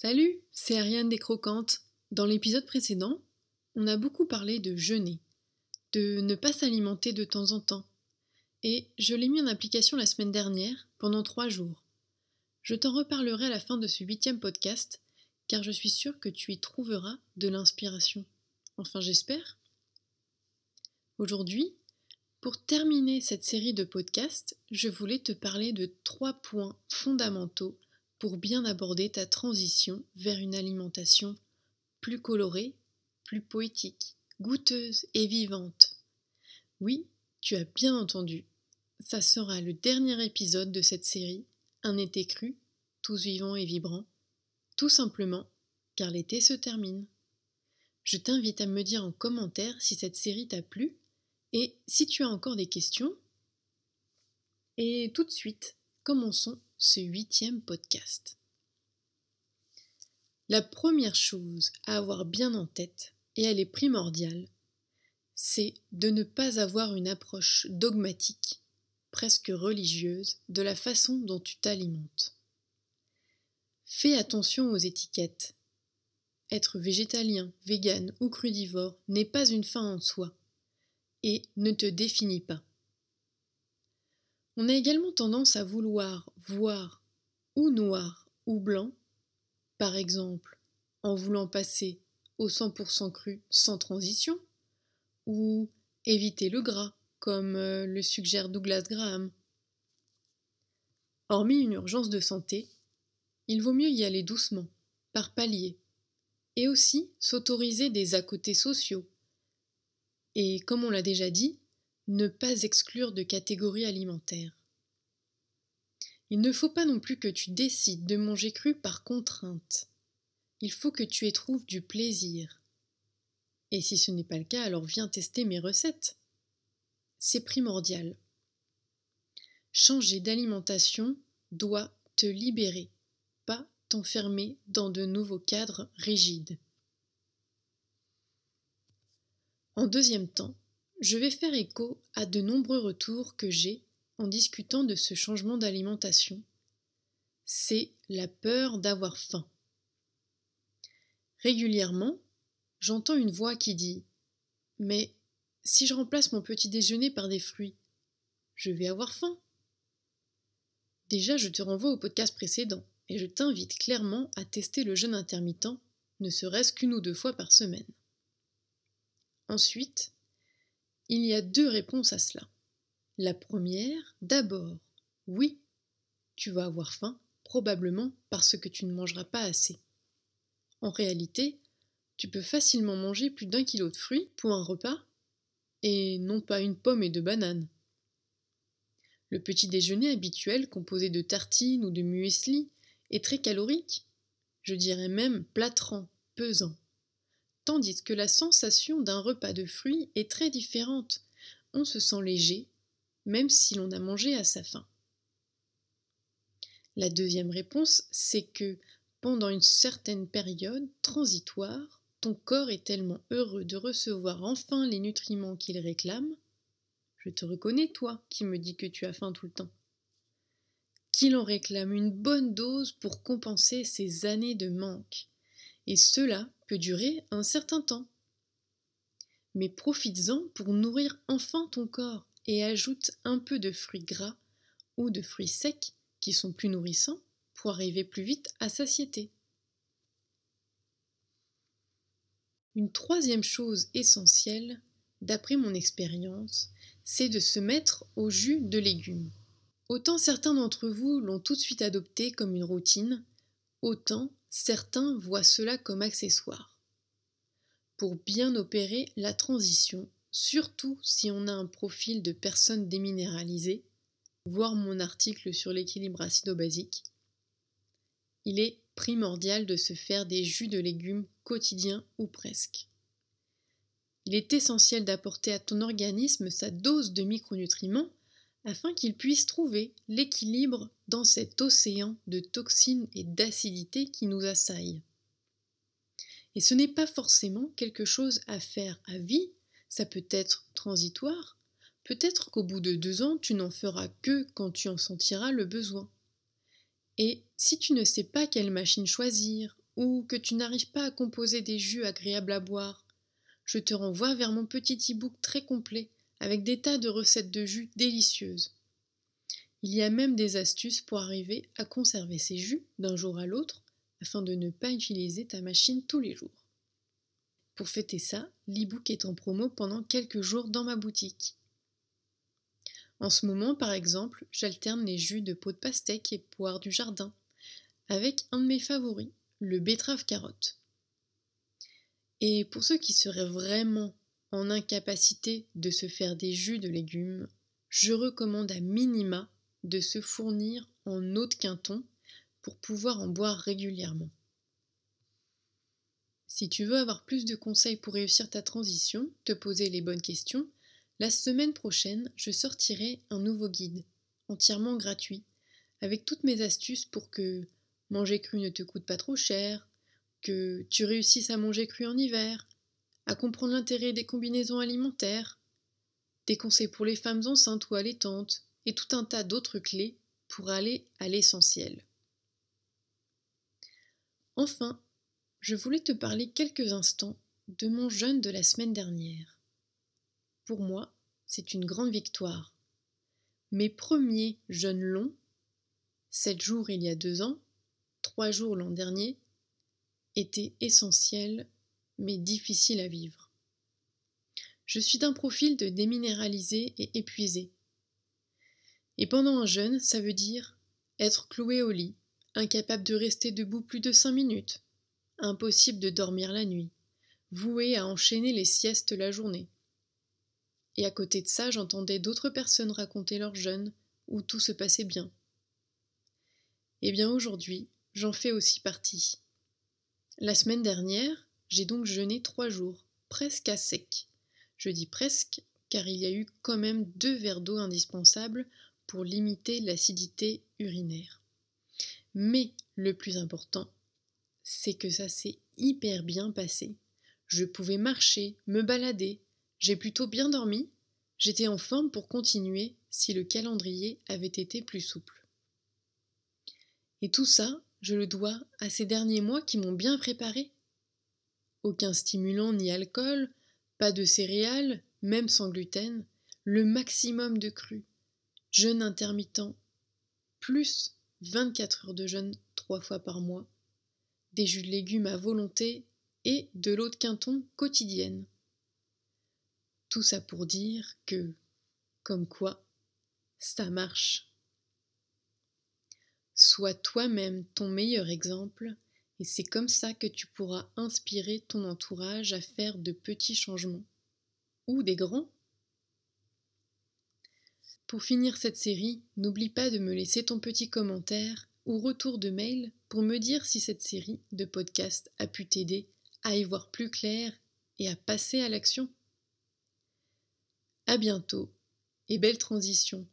Salut, c'est Ariane des Croquantes. Dans l'épisode précédent, on a beaucoup parlé de jeûner, de ne pas s'alimenter de temps en temps. Et je l'ai mis en application la semaine dernière, pendant 3 jours. Je t'en reparlerai à la fin de ce 8e podcast, car je suis sûre que tu y trouveras de l'inspiration. Enfin, j'espère. Aujourd'hui, pour terminer cette série de podcasts, je voulais te parler de 3 points fondamentaux pour bien aborder ta transition vers une alimentation plus colorée, plus poétique, goûteuse et vivante. Oui, tu as bien entendu. Ça sera le dernier épisode de cette série, un été cru, tous vivants et vibrants, tout simplement car l'été se termine. Je t'invite à me dire en commentaire si cette série t'a plu et si tu as encore des questions. Et tout de suite, commençons ce 8e podcast. La première chose à avoir bien en tête, et elle est primordiale, c'est de ne pas avoir une approche dogmatique, presque religieuse, de la façon dont tu t'alimentes. Fais attention aux étiquettes. Être végétalien, vegan ou crudivore n'est pas une fin en soi, et ne te définit pas. On a également tendance à vouloir voir ou noir ou blanc, par exemple en voulant passer au 100% cru sans transition, ou éviter le gras, comme le suggère Douglas Graham. Hormis une urgence de santé, il vaut mieux y aller doucement, par paliers, et aussi s'autoriser des à-côtés sociaux. Et comme on l'a déjà dit, ne pas exclure de catégories alimentaires. Il ne faut pas non plus que tu décides de manger cru par contrainte. Il faut que tu y trouves du plaisir. Et si ce n'est pas le cas, alors viens tester mes recettes. C'est primordial. Changer d'alimentation doit te libérer, pas t'enfermer dans de nouveaux cadres rigides. En deuxième temps, je vais faire écho à de nombreux retours que j'ai en discutant de ce changement d'alimentation. C'est la peur d'avoir faim. Régulièrement, j'entends une voix qui dit « Mais si je remplace mon petit déjeuner par des fruits, je vais avoir faim ». Déjà, je te renvoie au podcast précédent et je t'invite clairement à tester le jeûne intermittent, ne serait-ce qu'1 ou 2 fois par semaine. Ensuite, il y a 2 réponses à cela. La première, d'abord, oui, tu vas avoir faim, probablement parce que tu ne mangeras pas assez. En réalité, tu peux facilement manger plus d'1 kilo de fruits pour un repas, et non pas une pomme et 2 bananes. Le petit déjeuner habituel composé de tartines ou de muesli est très calorique, je dirais même plâtrant, pesant. Tandis que la sensation d'un repas de fruits est très différente. On se sent léger, même si l'on a mangé à sa faim. La deuxième réponse, c'est que pendant une certaine période transitoire, ton corps est tellement heureux de recevoir enfin les nutriments qu'il réclame. Je te reconnais, toi, qui me dis que tu as faim tout le temps. Qu'il en réclame une bonne dose pour compenser ces années de manque. Et cela peut durer un certain temps. Mais profites-en pour nourrir enfin ton corps et ajoute un peu de fruits gras ou de fruits secs qui sont plus nourrissants pour arriver plus vite à satiété. Une troisième chose essentielle, d'après mon expérience, c'est de se mettre au jus de légumes. Autant certains d'entre vous l'ont tout de suite adopté comme une routine, autant certains voient cela comme accessoire. Pour bien opérer la transition, surtout si on a un profil de personne déminéralisée, voir mon article sur l'équilibre acido-basique, il est primordial de se faire des jus de légumes quotidiens ou presque. Il est essentiel d'apporter à ton organisme sa dose de micronutriments afin qu'il puisse trouver l'équilibre dans cet océan de toxines et d'acidité qui nous assaille. Et ce n'est pas forcément quelque chose à faire à vie, ça peut être transitoire, peut-être qu'au bout de 2 ans, tu n'en feras que quand tu en sentiras le besoin. Et si tu ne sais pas quelle machine choisir ou que tu n'arrives pas à composer des jus agréables à boire, je te renvoie vers mon petit e-book très complet avec des tas de recettes de jus délicieuses. Il y a même des astuces pour arriver à conserver ces jus d'un jour à l'autre afin de ne pas utiliser ta machine tous les jours. Pour fêter ça, l'e-book est en promo pendant quelques jours dans ma boutique. En ce moment, par exemple, j'alterne les jus de peau de pastèque et poire du jardin avec un de mes favoris, le betterave-carotte. Et pour ceux qui seraient vraiment en incapacité de se faire des jus de légumes, je recommande à minima de se fournir en eau de Quinton pour pouvoir en boire régulièrement. Si tu veux avoir plus de conseils pour réussir ta transition, te poser les bonnes questions, la semaine prochaine, je sortirai un nouveau guide, entièrement gratuit, avec toutes mes astuces pour que manger cru ne te coûte pas trop cher, que tu réussisses à manger cru en hiver, à comprendre l'intérêt des combinaisons alimentaires, des conseils pour les femmes enceintes ou allaitantes, et tout un tas d'autres clés pour aller à l'essentiel. Enfin, je voulais te parler quelques instants de mon jeûne de la semaine dernière. Pour moi, c'est une grande victoire. Mes premiers jeûnes longs, 7 jours il y a 2 ans, 3 jours l'an dernier, étaient essentiels mais difficiles à vivre. Je suis d'un profil de déminéralisé et épuisé. Et pendant un jeûne, ça veut dire être cloué au lit, incapable de rester debout plus de 5 minutes, impossible de dormir la nuit, voué à enchaîner les siestes la journée. Et à côté de ça, j'entendais d'autres personnes raconter leur jeûne, où tout se passait bien. Eh bien aujourd'hui, j'en fais aussi partie. La semaine dernière, j'ai donc jeûné 3 jours, presque à sec. Je dis presque, car il y a eu quand même 2 verres d'eau indispensables pour limiter l'acidité urinaire. Mais le plus important, c'est que ça s'est hyper bien passé. Je pouvais marcher, me balader, j'ai plutôt bien dormi, j'étais en forme pour continuer si le calendrier avait été plus souple. Et tout ça, je le dois à ces derniers mois qui m'ont bien préparé. Aucun stimulant ni alcool, pas de céréales, même sans gluten, le maximum de cru, jeûne intermittent, plus 24 heures de jeûne 3 fois par mois, des jus de légumes à volonté et de l'eau de Quinton quotidienne. Tout ça pour dire que, comme quoi, ça marche. Sois toi-même ton meilleur exemple et c'est comme ça que tu pourras inspirer ton entourage à faire de petits changements. Ou des grands. Pour finir cette série, n'oublie pas de me laisser ton petit commentaire ou retour de mail pour me dire si cette série de podcasts a pu t'aider à y voir plus clair et à passer à l'action. À bientôt et belle transition.